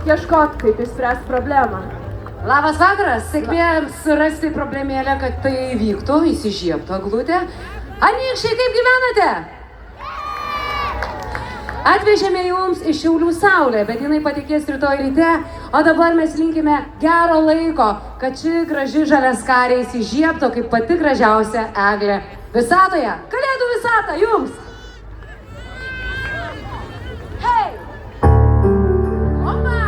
ieškoti, kaip išspręsti problemą. Labas vakaras, sėkmėms rasti problemėlę, kad tai įvyktų, įsižiebtų eglutė. Anykščiai, kaip gyvenate? Atvežėme jums iš Šiaulių saulę, bet jinai patekės rytoj ryte, o dabar mes linkime gero laiko, kad ši graži žaliaskarė įsižiebtų kaip pati gražiausia eglė visatoje. Kalėdų visata jums! Hei! Opa!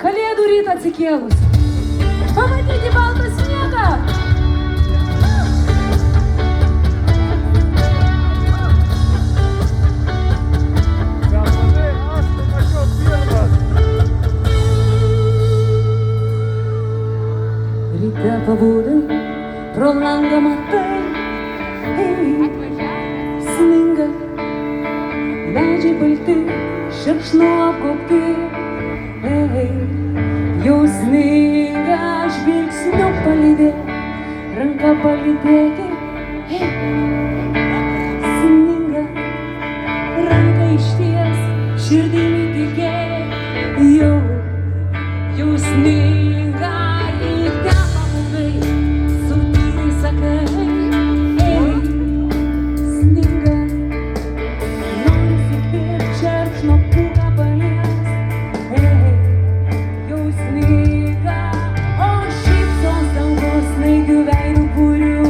Kalėdų rytą atsikėlus. Pamatyti baltą sniegą. Ryte pabudai, pro langą matai, sninga, medžiai balti, šerkšnų apgaubti. Jau sninga, žvilgsniu palydėk, ranka palydėki. Sninga, ranka išties, širdimi tikėk. Jau sninga, ryte pabudai, subtiliai sakai. Sninga, norisi įkvėpt šerkšno pūką paliest. Sninga, o šypsos dangus snaigių veidų būrių.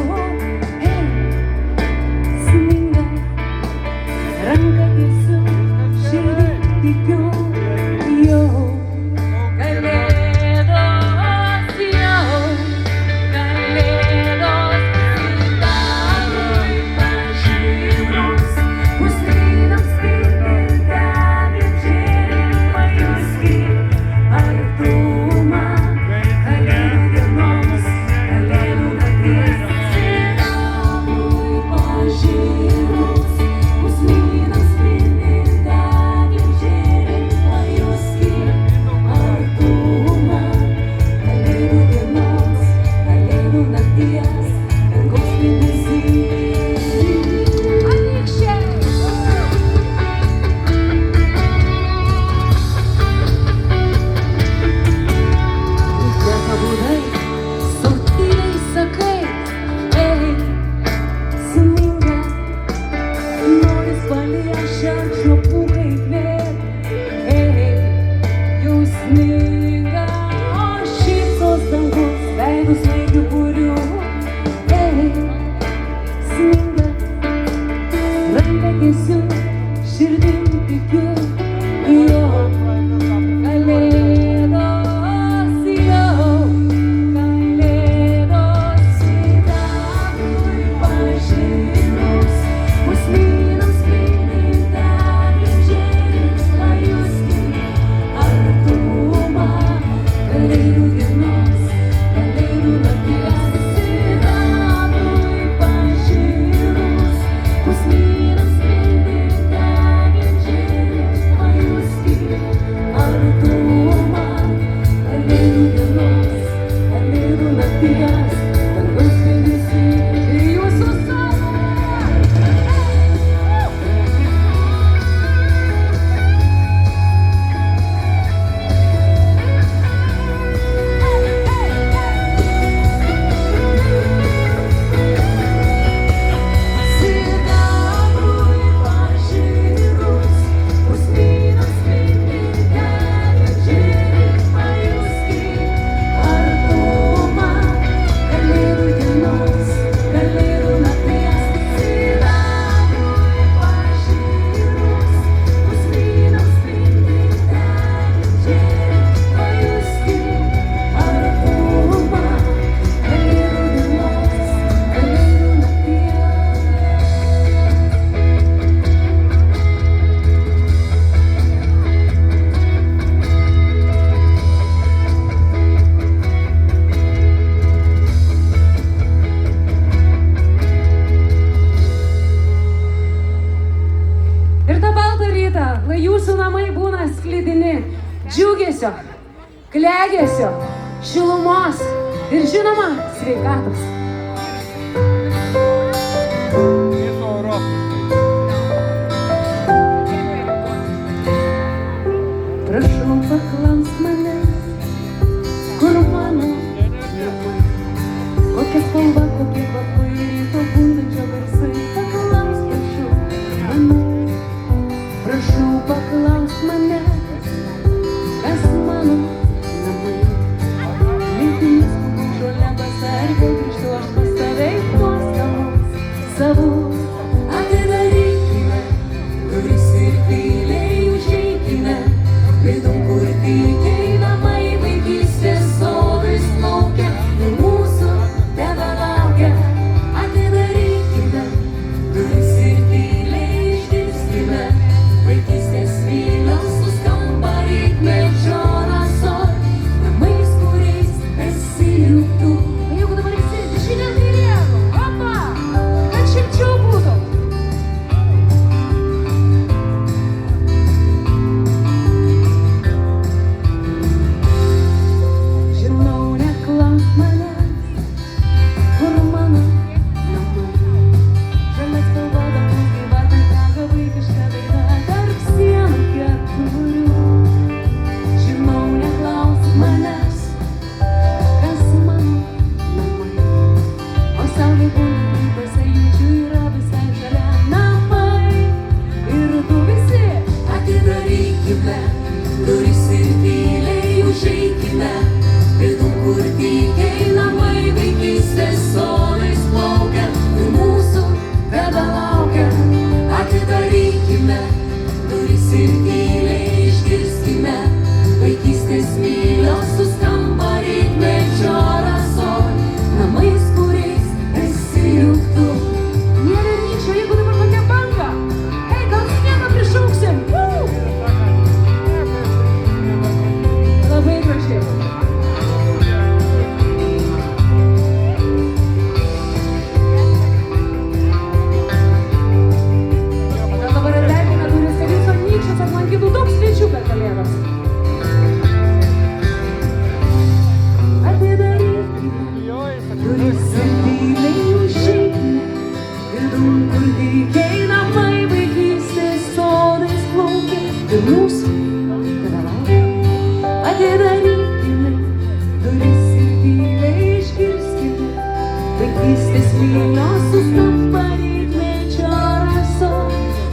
Saulėje šerkšno pūkai kvėpia, jau sninga, o šypsos dangus, veidus lygių būrių. Sninga, ranką tiesiu, širdim tikiu, jo kalėdos, sidabrui pažinus, pusnynams spindinti apžėlis, pajusti artumą kalėdų dienos, kalėdų nakties. Sidabrui pažinus, pusnynams spindinti apžėlis, pajusti artumą kalėdų dienos, kalėdų nakties. Dangus spindisi ir jūsų Sidabrui pažinus, pusnynams spindinti apžėlis, pajusti artumą kalėdų dienos, kalėdų nakties. Sidabrui pažinus, pusnynams spindinti apžėlis, pajusti artumą kalėdų dienos, kalėdų nakties. Ir tą baltą rytą, lai jūsų namai būna sklidini džiugesio, klegesio, šilumos ir žinoma sveikatos. Prašau, paklausk manęs, kur mano namai, kokia spalva, kokie kvapai, ryto bundančio garsai. Paklausk, prašau manęs, prašau, paklausk manęs, kas mano namai. Mintimis žolė basarkė, krikšto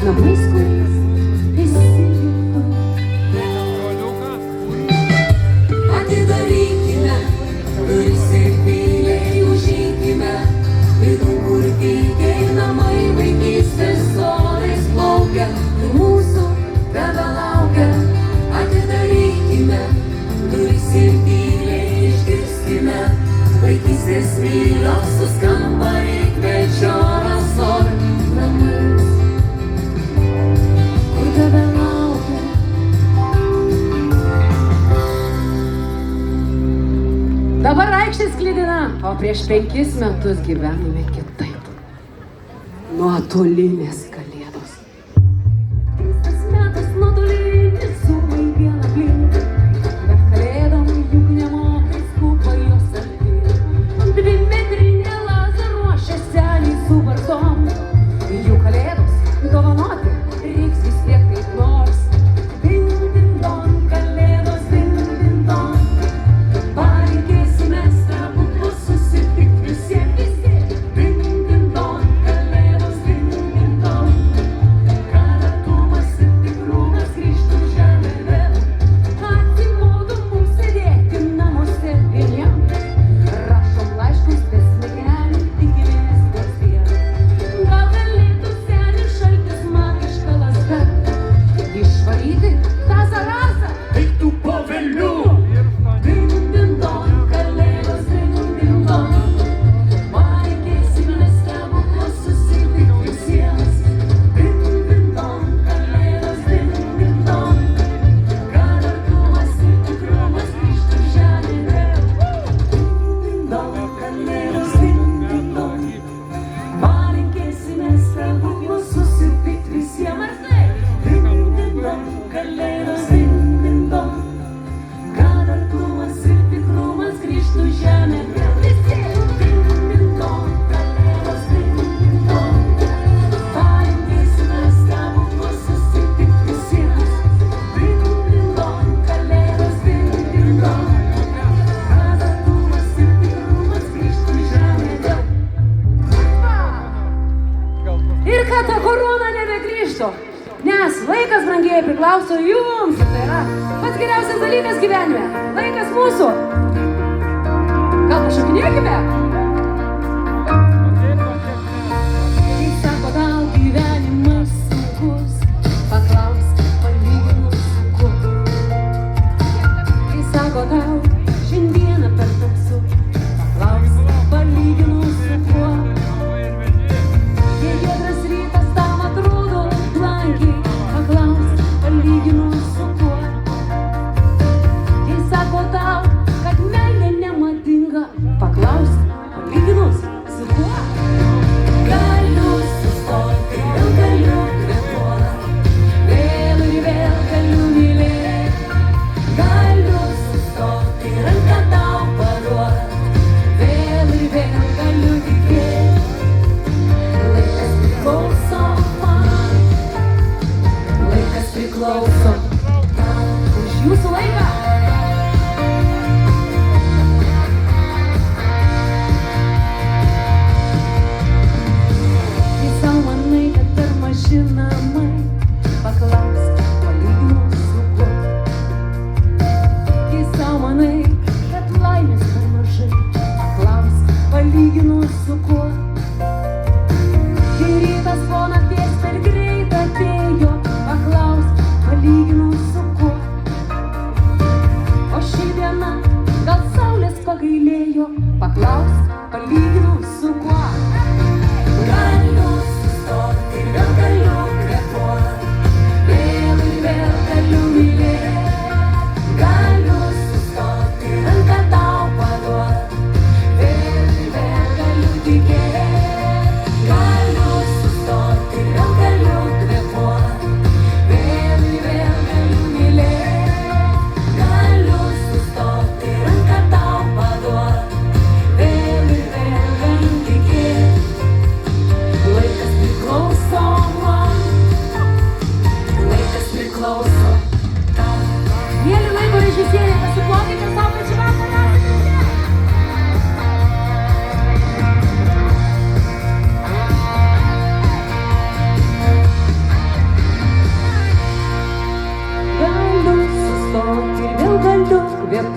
namais, kuriais įsijungiu. Atidarykime duris ir tyliai užeikime, vidun, kur tykiai namai vaikystės sodais plaukia ir mūsų tebelaukia. Atidarykime duris ir tyliai išgirskime, vaikystės mylios suskamba reikmečio rasor namais, kur tebelaukia. Dabar aikštė sklidina, o prieš 5 metus gyvenome kitaip. Nuotolinės kalėdos. Keistas metas nuotolinis, sumai vien aplink, bet kalėdom juk nemokai skupa jos arti. 2-metrinė Lazaro šeselį su barzom, jų kalėdos dovanoti reiks vis tiek kaip nors. Ding, ding, dong, kalėdos, ding, ding, dong. Palinkėsime stebuklus susitikt visiem visi. Ding, ding, dong, kalėdos, ding, ding, dong. Kad artumas ir tikrumas grįžtų žemę vėl. Atsimodo mums sėdėti namuose vieniem. Rašom laiškus besmegenių, tikimės kasdien. Gal galėtų senis šaltis magiška lazda išvaryti tą zarazą? Eiktų po velnių. Ding, ding, dong, kalėdos, ding, ding, dong. Palinkėsime stebuklus susitikt visiems. Ding, ding, dong, kalėdos, ding, ding, dong. Kad artumas ir tikrumas grįžtų žemę vėl. Ding, dong, kalėdos, ding, ding, dong. Palinkėsime stebuklus susitikt visiems. Ar taip? Ding, ding, dong, kalėdos, ding, ding, dong. Kad artumas ir tikrumas grįžtų žemę vėl. Visi! Ding, ding, dong, kalėdos, ding, ding, dong. Palinkėsime stebuklus susitikt visiems. Ding, ding, dong, kalėdos, ding, ding, dong. Kad artumas ir tikrumas grįžtų žemę vėl. Ir kad ta korona nebegrįžtų, nes laikas, brangieji, priklauso jums. Tai yra pats geriausias dalykas gyvenime. Laikas mūsų. Gal pašokinėkime? Kai sako tau gyvenimas sunkus, paklausk, palyginus sunku. Kai sako tau šiandieną per tamsu, paklausk, palyginus su kuo. Jei giedras rytas tam atrodo blankiai, paklausk, palyginus su kuo. Jei sako tau, kad meilė nemadinga, paklausk,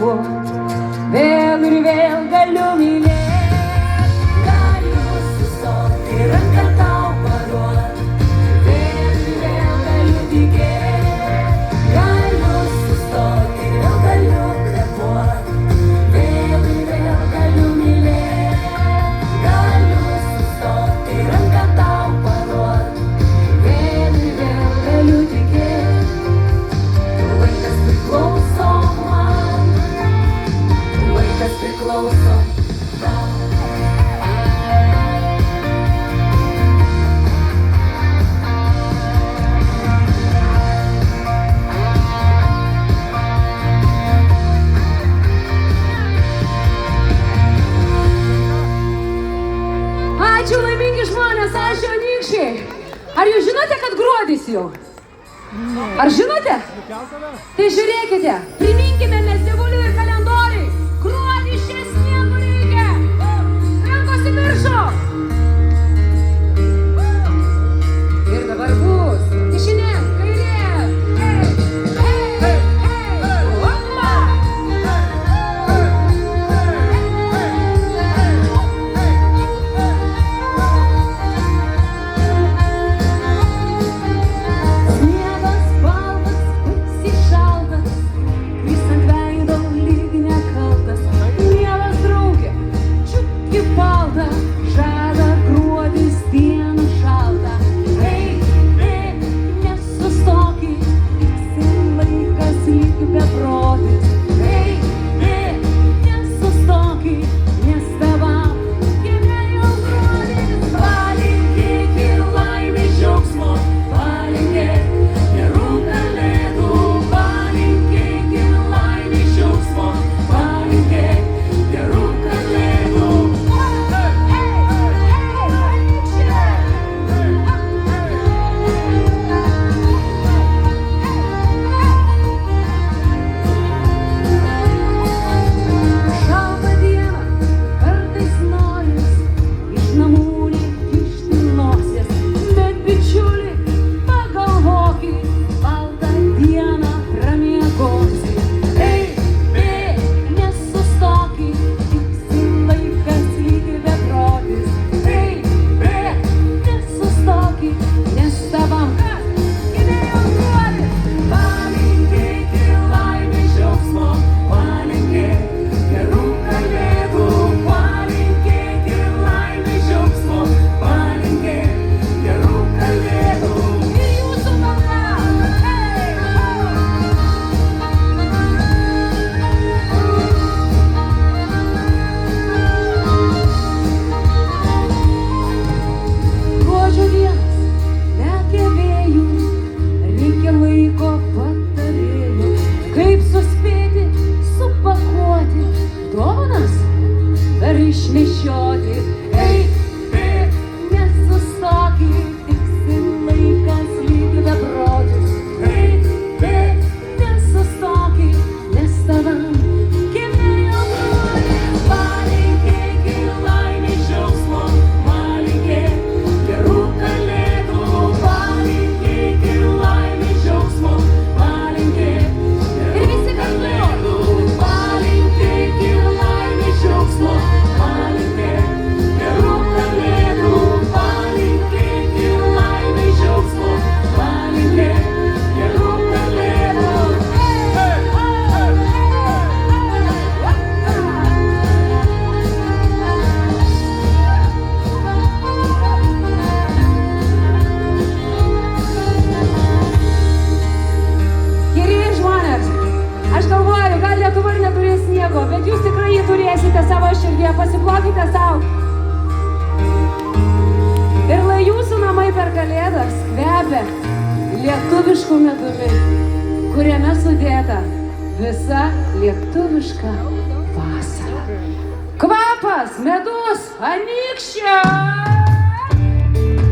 kvėpuot, vėl ir vėl galiu mylėt. Galiu sustoti, ranką tau paduot, vėl ir vėl galiu tikėt. Galiu sustoti, vėl galiu kvėpuot, vėl ir vėl galiu mylėt. Galiu sustoti, ranką tau paduot, vėl ir vėl galiu tikėt. Tu vaikas priklauso man, tu vaikas priklauso tau. Ačiū laimingi žmonės, ačiū anykščiai. Ar jūs žinote, kad gruodis jau? Ar žinote? Tai žiūrėkite, priminkime mes dievuliui ir kalendoriui. Gruodis čia sniego reikia. Rankos į viršų. Ir dabar bus dešinė, kairė. Opa! Sniegas baltas, baisiai šaltas, jis ant veido lyg nekaltas. Mielas draugė, čiupki paltą, žada gruodis dieną šaltą. Ei, Nesustoki, tiksi laikas lyg beprotis. Nesustoki, nes tavam gimė jau gruodis. palinkėk ir laimės džiaugsmo, palinkėk gerų kalėdų, palinkėk ir laimės džiaugsmo, palinkėk gerų kalėdų. Šaltą dieną kartais noris iš namų nekišti nosies, bet bičiuli, pagalvokit, baltą dieną pramiegosi. Nesustokit, tiksi laikas lyg beprotis. Nesustokit, nes tavam gimė jau gruodis. Palinkėk ir laimės džiaugsmo, palinkėk gerų kalėdų, palinkėk ir laimės džiaugsmo, palinkėk gerų kalėdų. Ir jūsų mama. Gruodžio dienas lekia vėjų, reikia laiko patarėjų. Kaip suspėti, supakuoti, dovanas dar išnešioti. Nesustokit, tiksi laikas lyg beprotis. Nesustokit, nes tavam gimė jau gruodis. Palinkėk ir laimės džiaugsmo, palinkėk gerų kalėdų, palinkėk ir laimės džiaugsmo, palinkėk Ir visi kartu. kalėdų, palinkėk ir laimės džiaugsmo, palinkėk gerų kalėdų, palinkėk ir laimės džiaugsmo, palinkėk gerų kalėdų. Gerieji žmonės, aš galvoju, gal Lietuva ir neturės sniego, bet jūs tikrai jį turėsite savo širdyje, pasiplokite savo. Ir lai jūsų namai per kalėdas kvepia lietuvišku medumi, kuriame sudėta visa lietuviška vasara. Kvapas, medus, anykščio!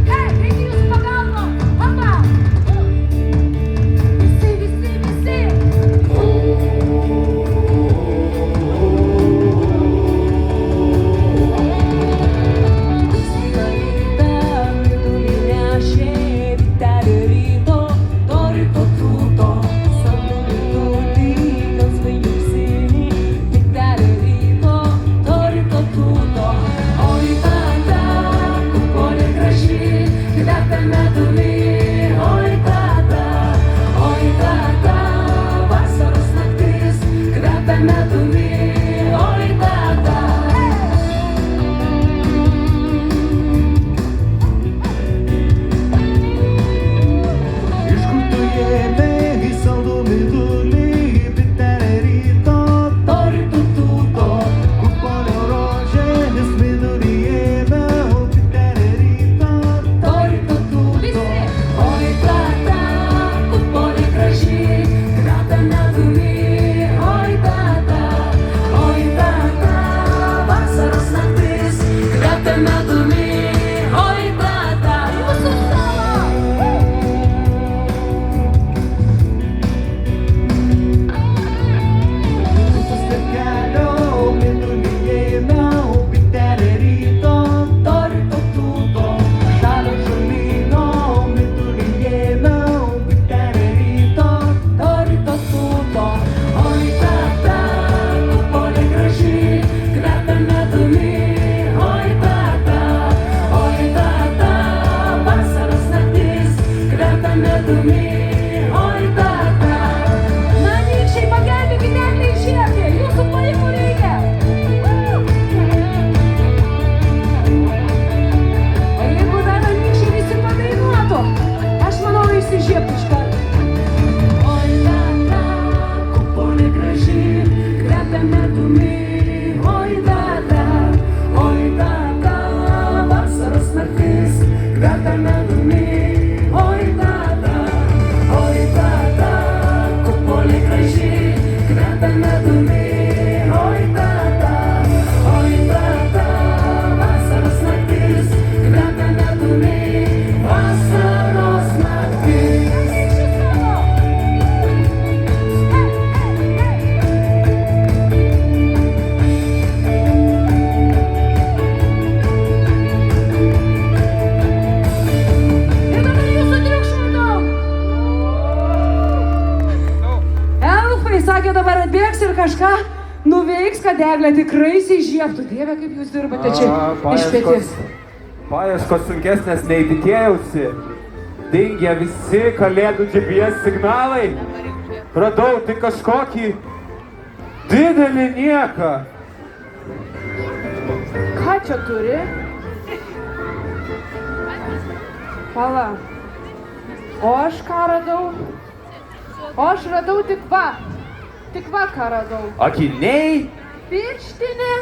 Reikia jūsų pagalbo! Opa! Visi! kvepia medumi, oi tata. Na, anykščiai, pagelbėkite Eglei Žiemkai, jūsų palikų reikia. O jeigu dar anykščiai visi padainuotų, aš manau, įsižiebtų iš karto. Oi tata, kupolė graži, kvepia medumi, oi tata, vasaros naktis, kvepia medumi, oi tata, kupolė graži, kvepia medumi, oi tata, vasaros naktis, kvepia medumi, vasaros naktis. Ir dabar jūsų triukšmų daug. Elfai sakė, dabar atbėgs ir kažką nuveiks, kad Eglė tikrai įsižiebtų. Dieve, kaip jūs dirbate čia iš pėties. Paieškos sunkesnės nei tikėjausi. Dingė visi kalėdų GPS signalai. Radau tik kažkokį didelį nieką. Ką čia turi? Pala. O aš ką radau? O aš radau tik va ką radau. Akiniai? Pirštinė?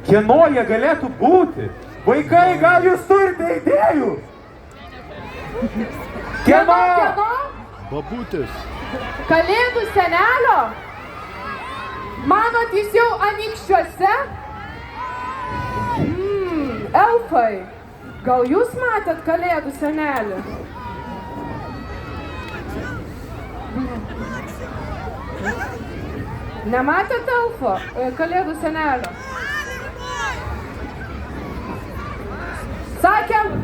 Kieno jie galėtų būti? Vaikai, gal jūs turite idėjų? Kieno? Babutės. Kalėdų senelio? Manot, jis jau anykščiuose? Elfai, gal jūs matėt kalėdų senelį? Nematėt elfo kalėdų senelio? Sakėm,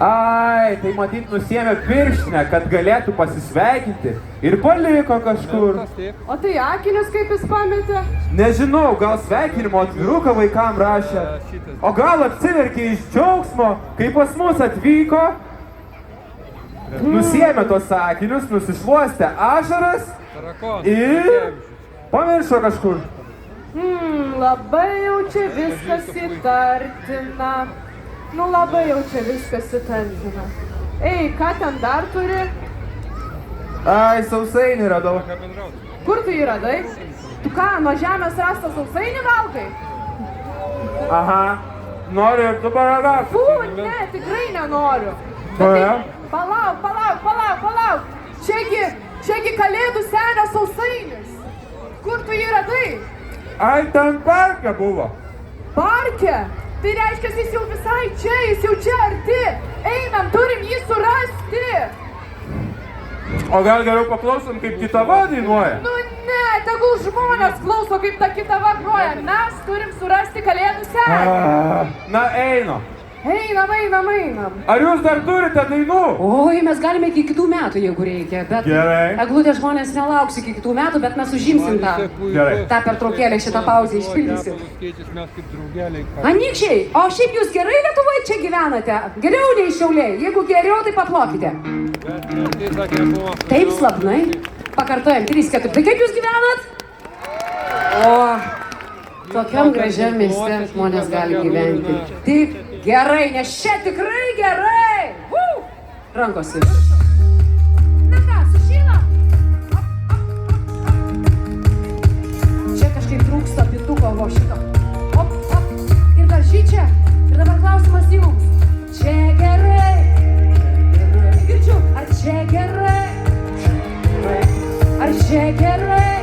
Ai, tai matyt nusiėmė pirštinę, kad galėtų pasisveikinti ir paliko kažkur. o tai akinius kaip jis pametė? Nežinau, gal sveikinimo atviruką vaikam rašė. O gal apsiverkė iš džiaugsmo, kai pas mus atvyko. Nusiėmė tos akinius, nusišluostė ašaras ir pamiršo kažkur. Labai jau čia viskas įtartina. Nu labai jau čia viskas įtartina. Ei, ką ten dar turi? Ai, sausainį radau. Kur tu jį radai? Tu ką, nuo žemės rastą sausainį valgai? Aha, noriu ir tu paragauk. Fū, ne, tikrai nenoriu. Kodėl? Palauk. Čiagi kalėdų senio sausainis. Kur tu jį radai? Ai, ten parke buvo. Parke? Tai reiškia, jis jau visai čia, jis jau čia arti. Einam, turim jį surasti. O gal geriau paklausom, kaip Kitava dainuoja? Nu ne, tegul žmonės klauso, kaip ta Kitava groja. Mes turim surasti kalėdų senį. Na, einu. Einam. Ar jūs dar turite dainų? Oi, mes galime iki kitų metų, jeigu reikia, bet Gerai. Eglutė žmonės nelauks iki kitų metų, bet mes užimsim Gerai. tą pertraukėlę, šitą pauzę išpildysim. Anykščiai, o šiaip jūs gerai Lietuvoje čia gyvenate? Geriau nei Šiauliai, jeigu geriau, tai paplokite. Taip slapnai. Pakartojam, 3-4. Tai kaip jūs gyvenat? O, tokiam gražiam mieste žmonės gali gyventi. Tik gerai, nes čia tikrai gerai. Rankos į viršų. Na ką, sušyla? Čia kažkaip trūksta pituko va šito. Op. Ir dar šičia. Ir dabar klausimas jums. Čia gerai. Girdžiu, ar čia gerai? Ar čia gerai?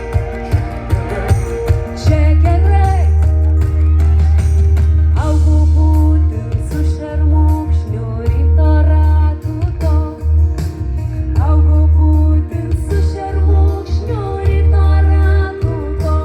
Čia gerai. Augu būti su šermukšniu ryto ratų to. Augu būti su šermukšniu ryto ratų to.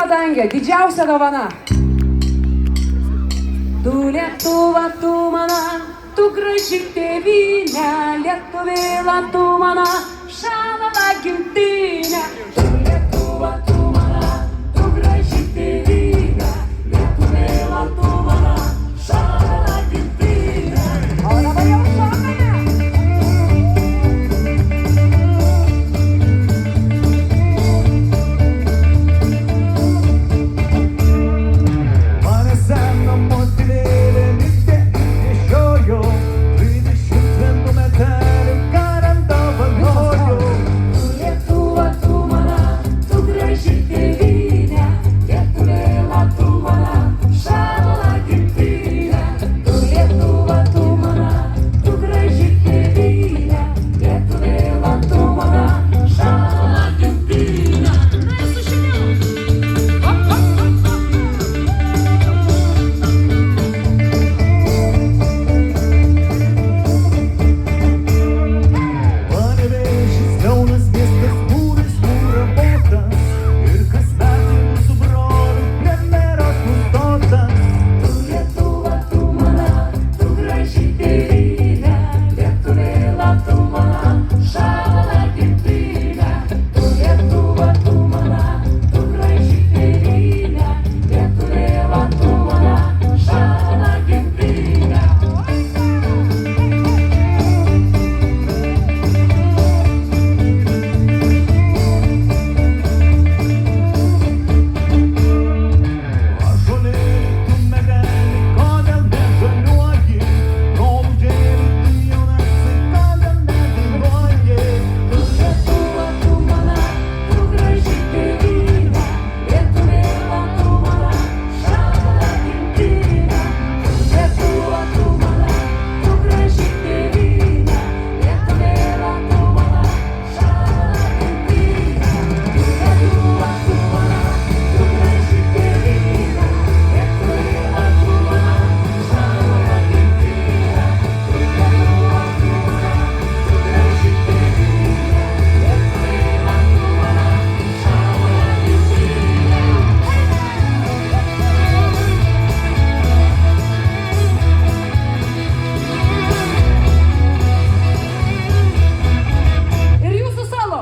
padangę, didžiausia dovana. Tu Lietuva, tu mana, tu graži tėvynė, Lietuvėla, tu mana, šalava gimtinė. Tu Lietuva, tu mana, tu graži tėvynė, Lietuvėla, tu mana, šalava gimtinė. O dabar jau šokame. Mane sena motinėlė likte nešiojo, 32 metelių kariam dovanojo. Tu Lietuva, tu mana, tu graži tėvynė, Lietuvėla, tu mana, šalava gimtinė. Tu Lietuva, tu mana, tu graži tėvynė, Lietuvėla, tu mana, šalava gimtinė. Panevėžys, Kaunas, miestas mūrais nuramotas ir kasmet mūsų brolių premjeras nustotas. Tu Lietuva, tu mana, tu graži tėvynė, Lietuvėla, tu mana, šalava gimtinė. Tu Lietuva, tu mana, tu graži tėvynė, Lietuvėla, tu mana, šalava gimtinė. Ąžuolėli, tu mergelė, kodėl nežaliuoji? Rolužėli, tu jaunasai, kodėl nedainuoji? Tu Lietuva, tu mana, tu graži tėvynė, Lietuvėla, tu mana, šalava gimtinė. Tu Lietuva, tu mana, tu graži tėvynė, Lietuvėla, tu mana, šalava gimtinė. Tu Lietuva, tu mana, tu graži tėvynė, Lietuvėla, tu mana, šalava gimtinė. Tu Lietuva, tu mana, tu graži tėvynė, Lietuvėla, tu mana, šalava gimtinė. Ir jūsų solo.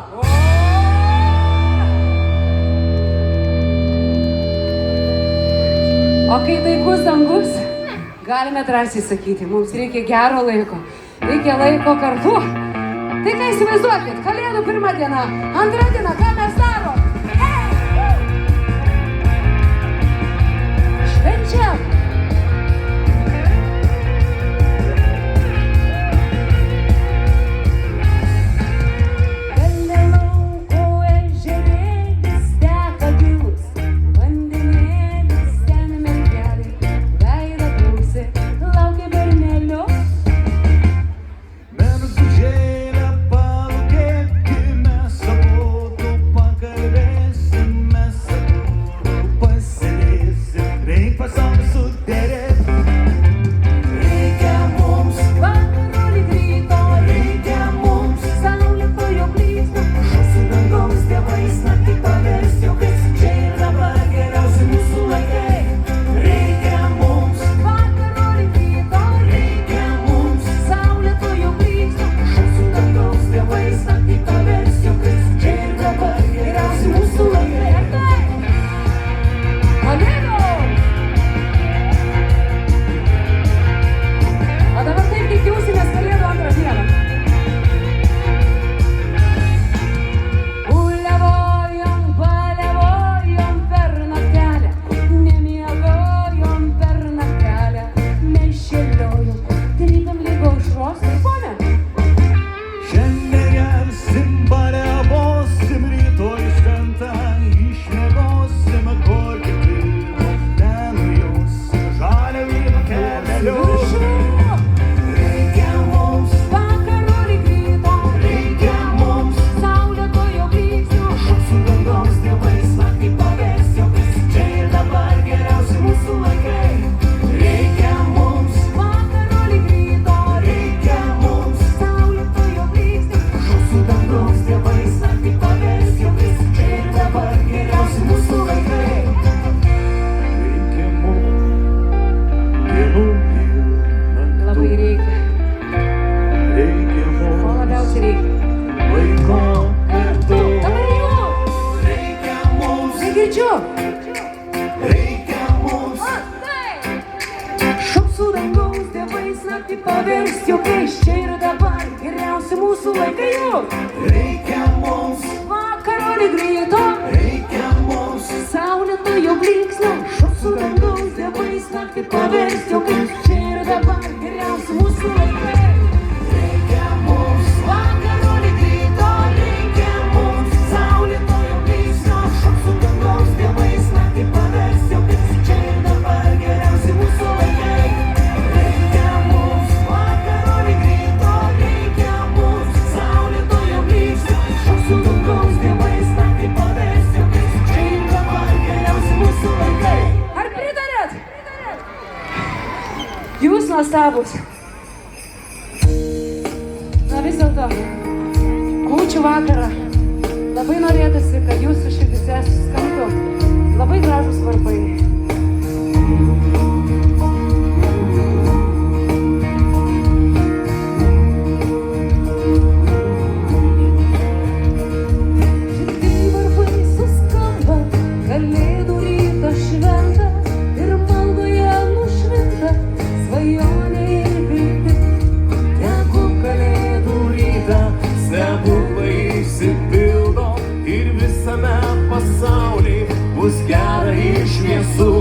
O kai taikus dangus, galime drąsiai sakyti, mums reikia gero laiko, reikia laiko kartu. Tai ką įsivaizduokit, Kalėdų pirma diena, antra diena, ką mes darom? Švenčiam! Kalne lauko ežerėlis teka gilus, vandenėlis ten mergelė, veidą pusė, laukia bernelio. Mergužėle, palūkėkime, abudu pakalbėsim, mes abudu pasėdėsim, reik pasaulį su paversti juokais, čia ir dabar geriausi mūsų laikai juk. Reikia mums, Vakarolį greito, reikia mums, saulėto jo blyksnio, šuksų dangaus dievais naktį paversti juokais, čia ir dabar geriausi mūsų laikai. reikia mums, Vakarolį greito, reikia mums, saulėtojo blyksnio, šoksų dangaus dievais naktį paversti juokais, čia ir dabar geriausi mūsų laikai. Reikia mums, vakarolį greito, reikia mums, saulėtojo blyksnio, šoksų dangaus dievais naktį paversti juokais, čia ir dabar geriausi mūsų laikai. ar pritarėt? Jūs nuostabus. Na vis dėlto, kūčių vakarą labai norėtųsi, kad jūsų širdise suskambtų labai gražūs varpai. Širdy varpai suskamba, kalėdų ryto šventą ir maldoje nušvinta svajonė ir viltis. Tegu kalėdų rytą stebuklai išsipildo ir visame pasaulyje bus gera ir šviesu.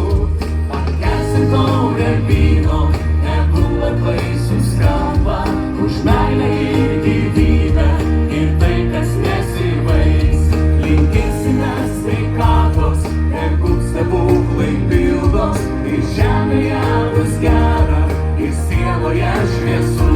Pakelsim taurę vyno, tegu varpai suskamba už meilę ir gyvybę ir tai, kas nesibaigs. Linkėsime sveikatos, tegu stebuklai pildos ir žemėje bus gera ir sieloje šviesu.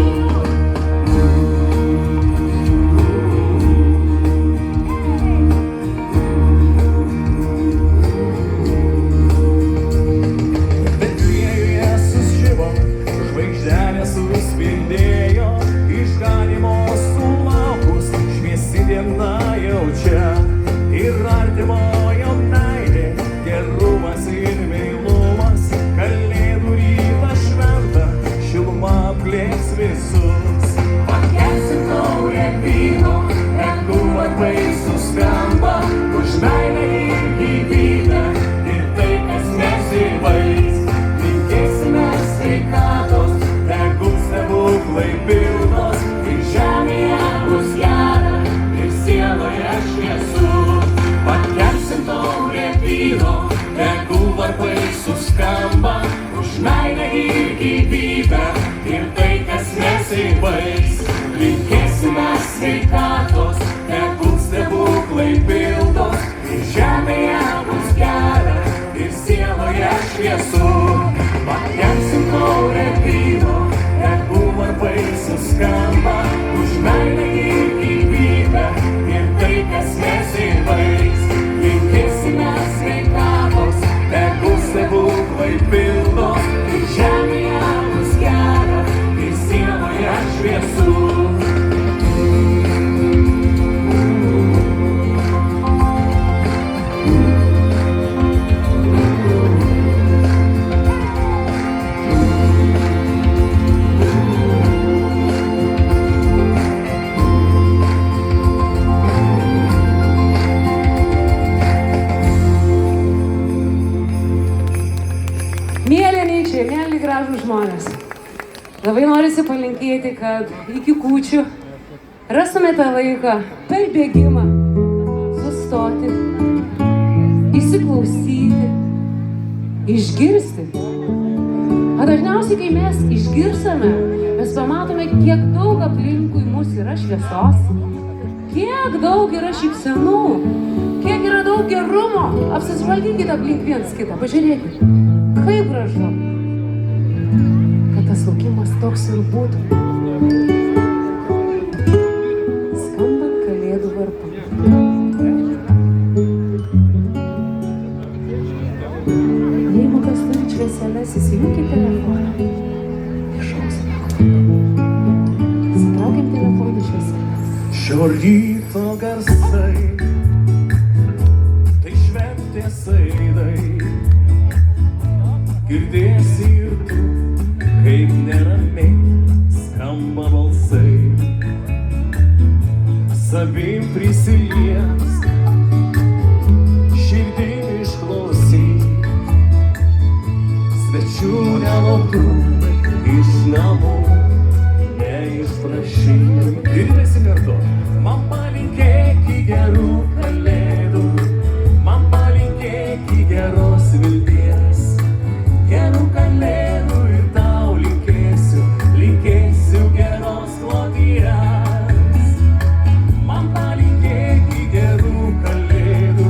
Betliejuje sužibo, žvaigždelės suspindėjo, išganymo sulaukus, šviesi diena jau čia. Ir artimojo meilė, gerumas ir meilumas, kalėdų rytą šventą, šiluma aplėks visus. Pakelsim taurę vyno, tegu varpai suskamba už meilę ir gyvybę ir tai, kas nesibaigs. Linkėsime sveikatos, tegu stebuklai pildos ir žemėje bus gera ir sieloje šviesu. Pakelsim taurę vyno, tegu varpai suskamba už meilę ir gyvybę ir tai, kas nesibaigs. Linkėsime sveikatos, tegu stebuklai pildos ir žemėje bus gera ir sieloje šviesu. Pakelsim taurę vyno, tegu varpai suskamba už meilę ir gyvybę ir tai, kas nesibaigs. Linkėsime sveikatos, tegu stebuklai pildos ir žemėje bus gera ir sieloje šviesu. Mėlynyčiai, mėly gražūs žmonės. Labai norisi palinkėti, kad iki kūčių rastumėte laiką per bėgimą sustoti, įsiklausyti, išgirsti. O dažniausiai, kai mes išgirstame, mes pamatome, kiek daug aplinkui mūsų yra šviesos, kiek daug yra šypsenų, kiek yra daug gerumo. Apsižvalgykite aplink viens kitą, pažiūrėkite, kaip gražu, kad tas laukimas toks ir būtų. Skambant kalėdų varpam. Jeigu kas turi švieseles, įsijunkite telefoną. Išausime. Sitraukiam telefoną švieseles. Šio ryto garsai, tai šventės aidai. Girdėsi ir tu, kaip neramiai skamba balsai. Savim prisiliesk, širdim išklausyk. Svečių nelauktų iš namų prašyk ir visi kartu. Man palinkėk į gerų kalėdų, man palinkėk į geros vilties, gerų kalėdų ir tau linkėsiu, linkėsiu geros kloties. Man palinkėk į gerų kalėdų,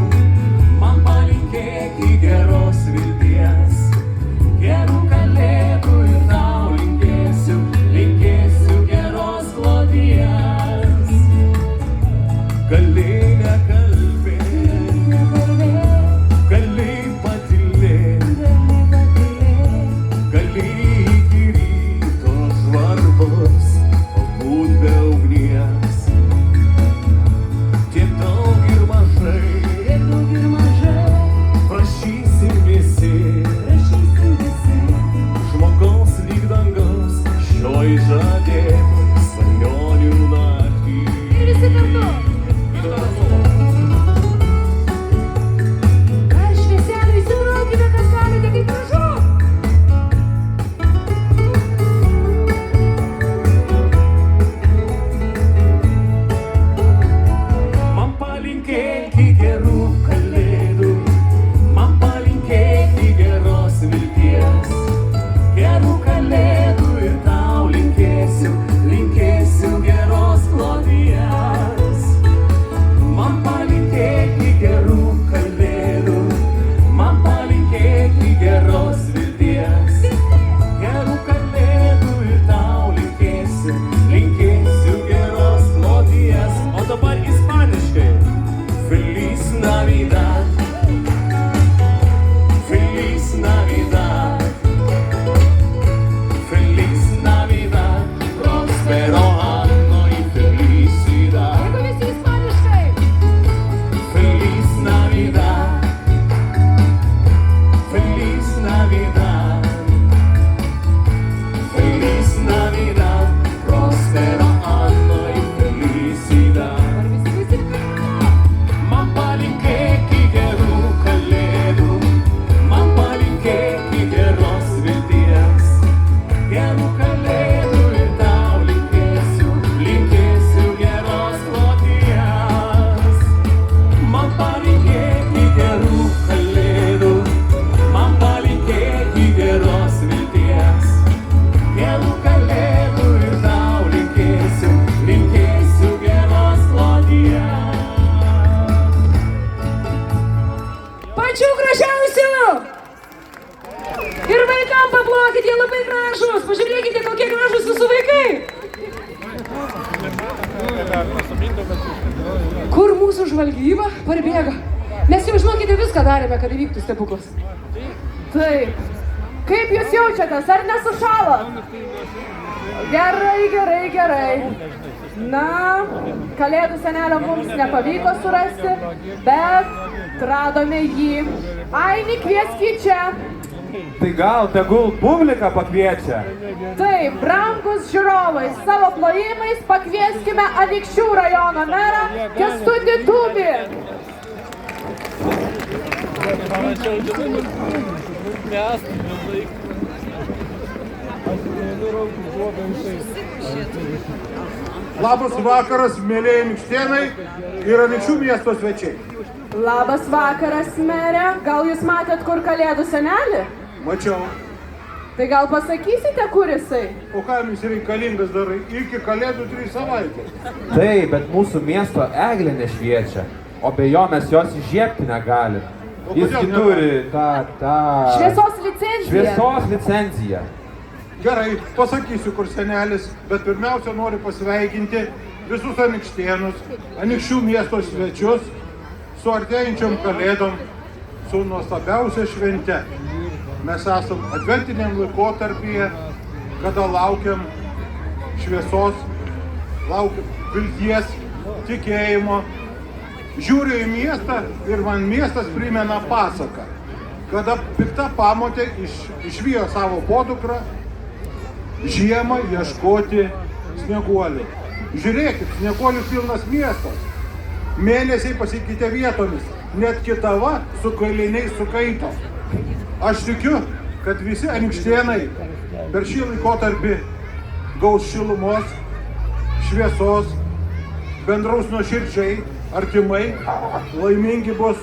man palinkėk į geros vilties, gerų kalėdų ir tau linkėsiu, linkėsiu geros kloties. Gali nekalbėt, gali patylėt, gali iki ryto žvarbos pabūt be ugnies. Tiek daug ir mažai, prašysim visi, žmogaus lyg dangaus, šioj žadėtoj svajonių naktį. Ir visi kartu. Ar švieselių įsibraukime, kas galite, kaip gražu. Man palinkėk į gerų kalėdų, man palinkėk į geros vilties, gerų kalėdų ir tau linkėsiu, linkėsiu geros kloties. Man palinkėk į gerų kalėdų, man palinkėk į geros vilties, gerų kalėdų ir tau linkėsiu, linkėsiu geros kloties. O dabar ispaniškai. Feliz Navidad, Feliz Navidad, Feliz Navidad, prospero anno y felicidad. Jeigu visi ispaniškai. Feliz Navidad, Feliz Navidad, Feliz Navidad, prospero anno y felicidad. Man palinkėk į gerų kalėdų, man palinkėk į geros vilties, gerų kalėdų ir tau linkėsiu, linkėsiu geros kloties. Man palinkėk į gerų kalėdų, man palinkėk į geros vilties, gerų kalėdų ir tau linkėsiu, linkėsiu geros kloties. Pačių gražiausių! Ir vaikam paplokit, jie labai gražus. Pažiūrėkite, kokie gražus jūsų vaikai. Kur mūsų žvalgyba parbėga? Mes jau žinokite viską darėme, kad įvyktų stebuklas. Taip. Kaip jūs jaučiatės? Ar nesušalot? Gerai. Na, kalėdų senelio mums nepavyko surasti, bet radome jį. Aini, kviesk jį čia. Tai gal tegul publika pakviečia? Taip, brangus žiūrovai, savo plojimais pakvieskime Anykščių rajono merą Kęstutį Tubį. Labas vakaras, mėlyje Anykštėnai ir Anykščių miesto svečiai. Labas vakaras, merė. Gal jūs matėt, kur kalėdų senelį? Mačiau. Tai gal pasakysite, kur jisai? O kam jis reikalingas dar iki kalėdų 3 savaitės? Taip, bet mūsų miesto eglė nešviečia, o be jo mes jos įžiebti negalim. O Jis kodėl turi tą... Šviesos licenciją. Šviesos licenciją. Gerai, pasakysiu, kur senelis, bet pirmiausia noriu pasveikinti visus Anykštėnus, Anykščių miesto svečius su artėjančiom kalėdom, su nuostabiausia švente. Mes esam adventiniam laikotarpyje, kada laukiam šviesos, laukiam vilties, tikėjimo. Žiūriu į miestą ir man miestas primena pasaką, kada pikta pamotė išvijo savo podukrą žiemą ieškoti snieguolių. Žiūrėkit, snieguolių pilnas miestas. Mėnesiai pasikeitė vietomis, net kitava su kailiniais sukaito. Aš tikiu, kad visi Anykštėnai per šį laikotarpį gaus šilumos, šviesos, bendraus nuoširdžiai, artimai, laimingi bus,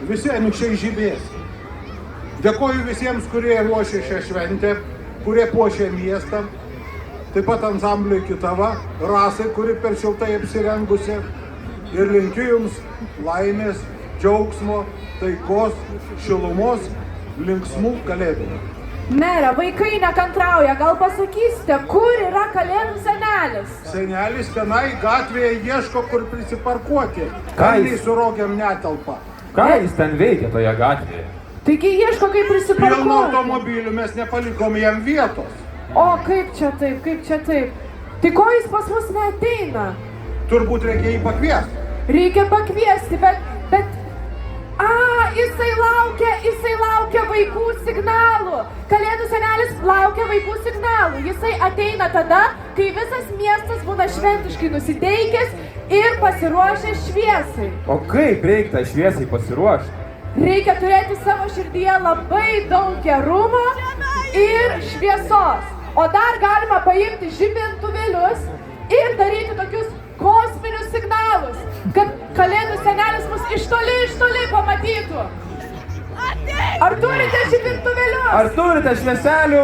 visi anykščiai žibės. Dėkoju visiems, kurie ruošė šią šventę, kurie puošė miestą, taip pat ansambliui Kitava, Rasai, kuri per šiltai apsirengusi, ir linkiu jums laimės, džiaugsmo, taikos, šilumos, linksmų kalėdų. Mere, vaikai nekantrauja, gal pasakysite, kur yra kalėdų senelis? Senelis tenai gatvėje ieško, kur prisiparkuoti. Ką Kalniai jis- su rogiam netelpa. Ką jis ten veikia toje gatvėje? Taigi ieško kaip Pilno prisiparkuoti. automobilių mes nepalikom jam vietos. O kaip čia taip, kaip čia taip? Tai ko jis pas mus neateina? Turbūt reikia jį pakviesti. Reikia pakviesti, bet... Jisai laukia vaikų signalų. Kalėdų senelis laukia vaikų signalų. Jisai ateina tada, kai visas miestas būna šventiškai nusiteikęs ir pasiruošęs šviesai. O kaip reikia tai šviesai pasiruošti? Reikia turėti savo širdyje labai daug gerumo ir šviesos. O dar galima paimti žibintuvėlius ir daryti tokius kosminius signalus, kad kalėdų senelis mus iš toli pamatytų. Ar turite žibintuvėlius? Ar turite švieselių?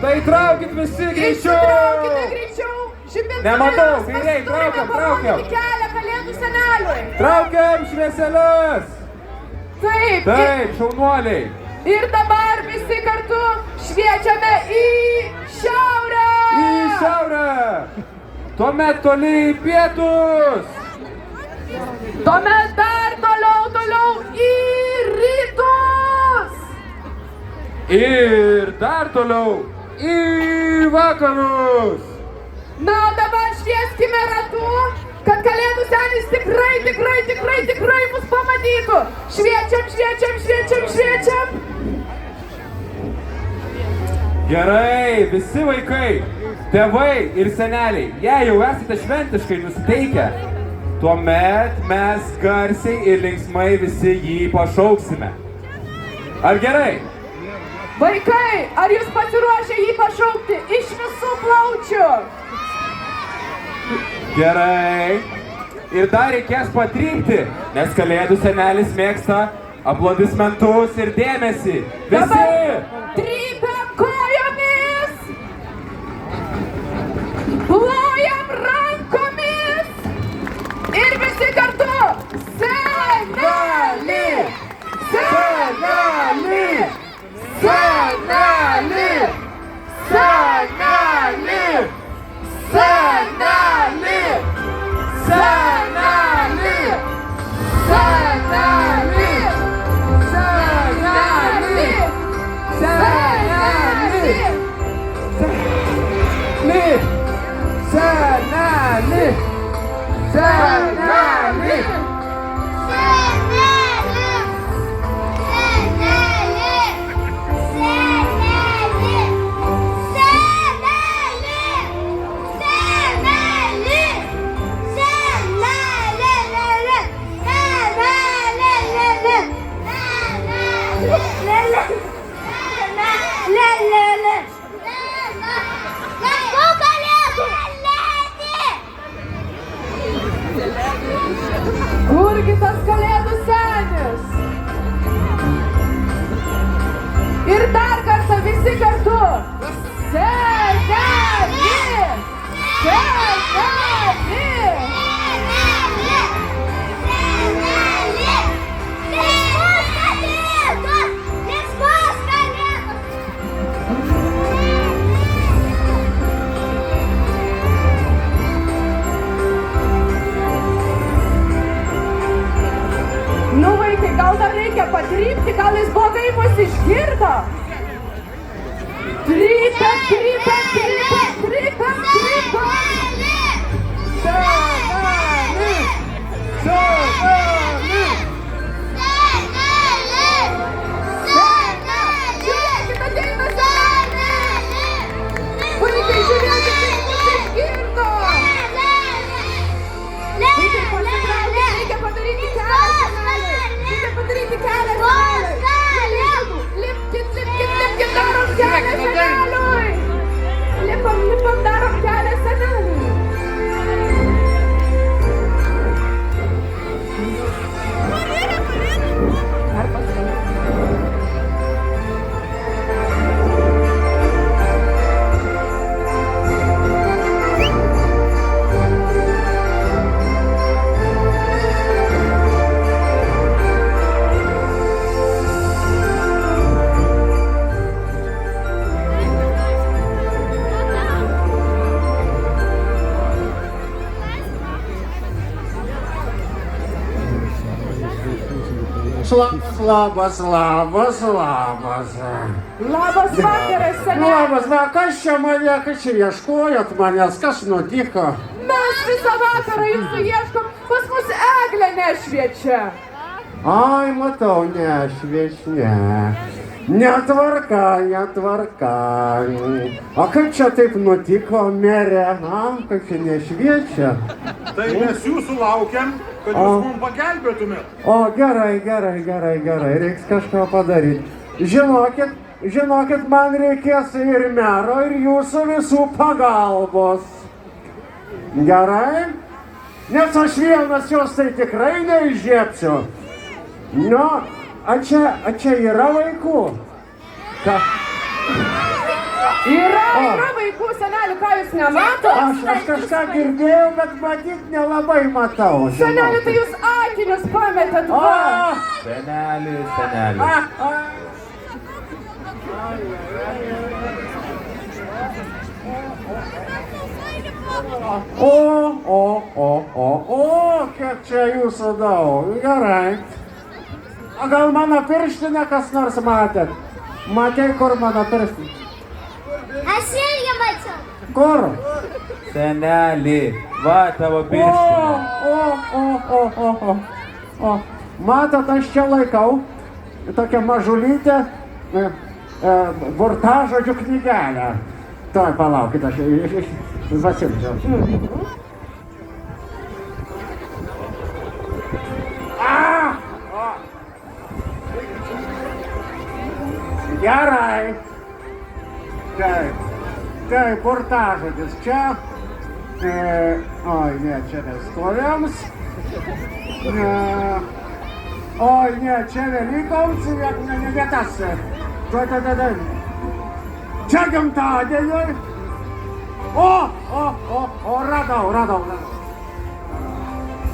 Tai traukit visi greičiau! Išsitraukite greičiau žibintuvėlius. Nematau, Mes kairiai, turime traukiam. parodyti kelią kalėdų seneliui. Traukiam švieselius! Taip. Taip, šaunuoliai! Ir dabar visi kartu šviečiame į šiaurę. Į šiaurę! Tuomet toli į pietus! Tuomet dar toliau į rytus. Ir dar toliau į vakarus! Na, o dabar švieskime ratu, kad kalėdų senis tikrai mus pamatytų. Šviečiam. Gerai, visi vaikai, tėvai ir seneliai, jei jau esate šventiškai nusiteikę, tuomet mes garsiai ir linksmai visi jį pašauksime. Ar gerai? Vaikai, ar jūs pasiruošę jį pašaukti iš visų plaučių? Gerai. Ir dar reikės patrypti, nes kalėdų senelis mėgsta aplodismentus ir dėmesį. Visi! Dabar trypiam kojomis, plojam rankomis ir visi kartu. Seneli! Seneli! Seneli! Seneli! Seneli! Seneli! Seneli! Kurgi tas kalėdų senis? Ir dar kartą visi kartu. Seneli! Seneli! Nu vaikai, gal dar reikia patrypti, gal jis blogai mus išgirdo? Trypiam! Seneli! Seneli! Žiūrėkit, ateina seneli! Vaikai, žiūrėkit, kaip mus išgirdo! Reikia padaryti kelią seneliui! Lipkit, darom kelią seneliui! labas. Labas vakaras, seneli. Labas, na, kas čia ieškojot manęs, kas nutiko? Mes visą vakarą jūsų ieškom, pas mus eglė nešviečia. Ai, matau, nešviečia. Netvarka. O kaip čia taip nutiko, merė? Kaip čia nešviečia? Tai mes jūsų laukiam, kad jūs mums pagelbėtumėt. O, gerai, reiks kažką padaryti. Žinokit, man reikės ir mero, ir jūsų visų pagalbos. Gerai? Nes aš vienas jos tai tikrai neišžiepsiu. Nu, a čia yra vaikų? Ką? Yra vaikų, seneli, ką jūs nematot? Aš kažką girdėjau, bet matyt nelabai matau. Seneli, tai jūs akinius pametėt, va. Seneli. O, kiek čia jūsų daug. Gerai. O gal mano pirštinę kas nors matėt? Matei, kur mano pirštinė? Aš irgi mačiau. Kur? Seneli, va tavo pirštinė. O. Matot, aš čia laikau tokią mažulytę burtažodžių knygelę. Tuoj, palaukit, aš pasimčiau. Gerai. Taip, burtažodis čia. Oi, ne, čia vestuvėms. Oi, ne, čia Velykoms, ne tas. Čia gimtadieniui. O, radau.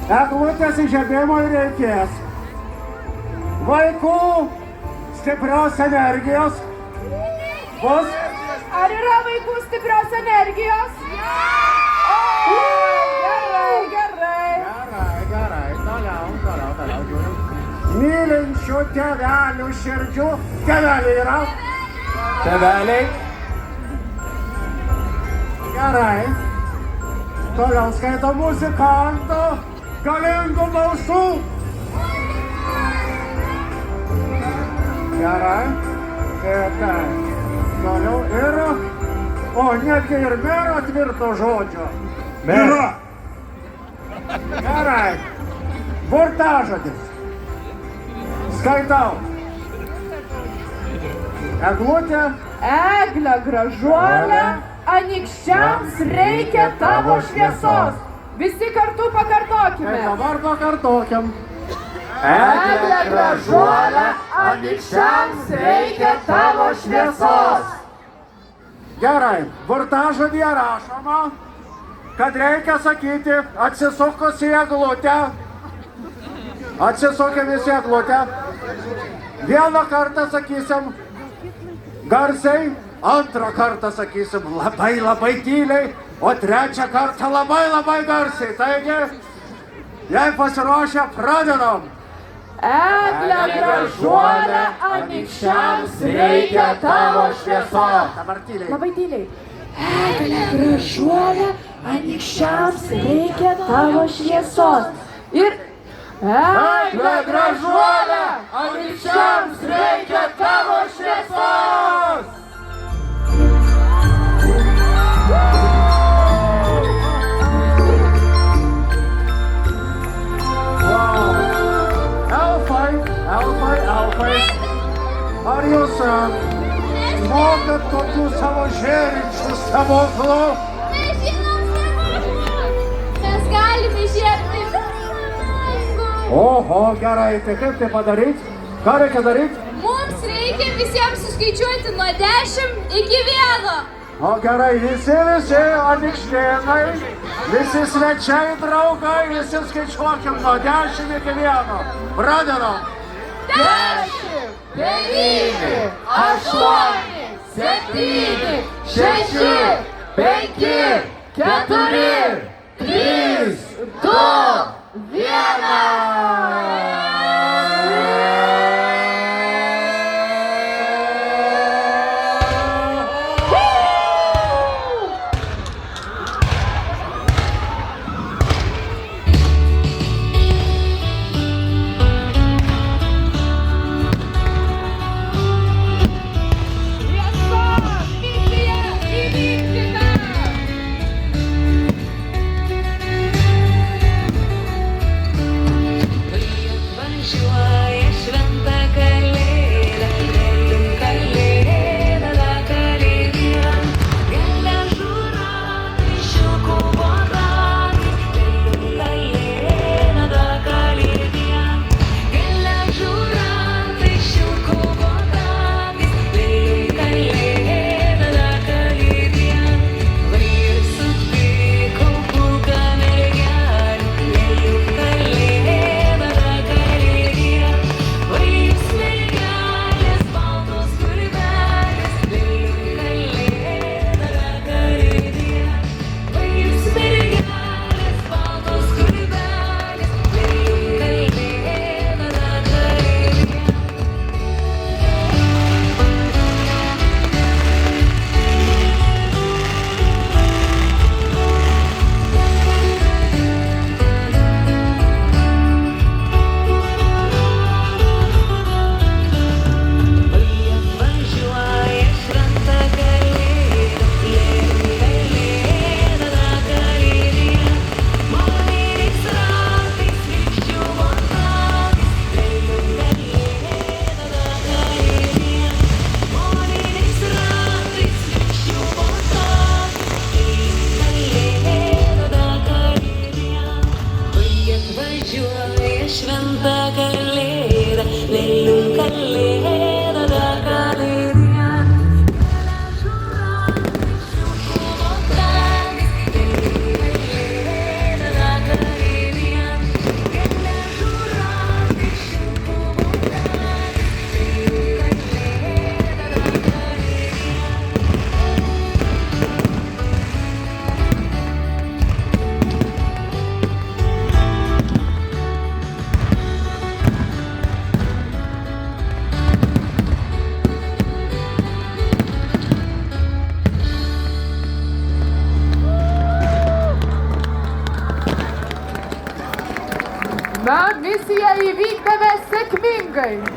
Eglutės įžiebimui reikės. Vaikų stiprios energijos. Bus? Ar yra vaikų stiprios energijos? Gerai, toliau žiūrim. Mylinčių tėvelių širdžių. Tėveliai yra? Tėveliai. Gerai. Toliau skaito muzikantų. Galingų balsų. Gerai. Toliau ir... O, netgi ir mero tvirto žodžio. Yra. Gerai. Burtažodis. Skaitau. Eglutė. Eglė gražuolė, anykščiams reikia tavo šviesos. Visi kartu pakartokime. Tai dabar pakartokim. Eglė gražuolė, anykščiams reikia tavo šviesos. Gerai, burtažodyje rašoma, kad reikia sakyti atsisukus į eglutę. Atsisukę visi eglutę. Vieną kartą sakysim garsiai, antrą kartą sakysim labai tyliai, o trečią kartą labai garsiai. Taigi, jei pasiruošę, pradedam. Eglė gražuolė, anykščiams reikia tavo šviesos. Dabar tyliai. Labai tyliai. Eglė gražuolė, anykščiams reikia tavo šviesos. Ir eglė gražuolė, anykščiams reikia tavo šviesos. Elfai. Ar jūs mokat tokių savo žėrinčių stebuklų? Mes žinom stebuklus. Mes galime žiebti langų. Oho, gerai, tai kaip tai padaryti? Ką reikia daryti? Mums reikia visiems suskaičiuoti nuo 10 iki 1. O gerai, visi, anykštėnai, visi svečiai, draugai, visi skaičiuokim nuo 10 iki 1. Pradedam. 10, 9, 8, 7, 6, 5, 4, 3, 2, 1. sėkmingai.